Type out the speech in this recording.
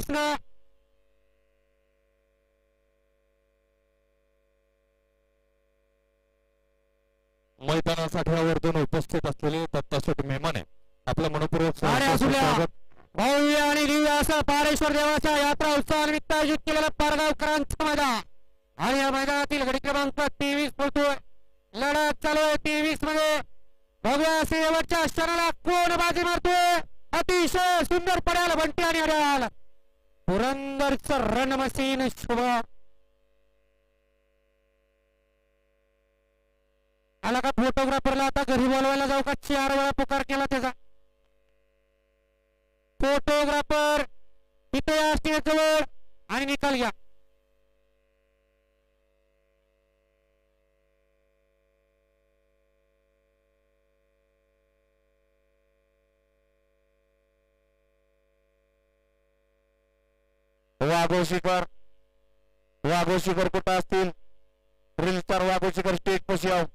23 मैदानासाठी आवर्जून उपस्थित असलेले दत्ताशेठ मेमाने आपलं मनपूर्वक स्वागत. भव्य आणि दिव्य असं पारेश्वर देवाच्या यात्रा उत्सवानिमित्त आयोजित केलेलं पारगावकरांचं मैदान आणि या मैदानातील गडी क्रमांक 23 बोलतोय. लढत चालू आहे 23 मध्ये. भव्य शेवटच्या क्षणाला कोण बाजी मारतोय. अतिशय सुंदर पडाल बंटी आणि अड्याल. पुरंदरचं रन मशीन शुभ आला का फोटोग्राफरला. आता घरी बोलवायला जाऊ का. 4 वेळा पुकार केला त्याचा. फोटोग्राफर इथे असतील जवळ आणि निकाल घ्या. वाघोशीकर कुठं असतील. रील स्टार वाघोशीकर स्टेज पशी आहो.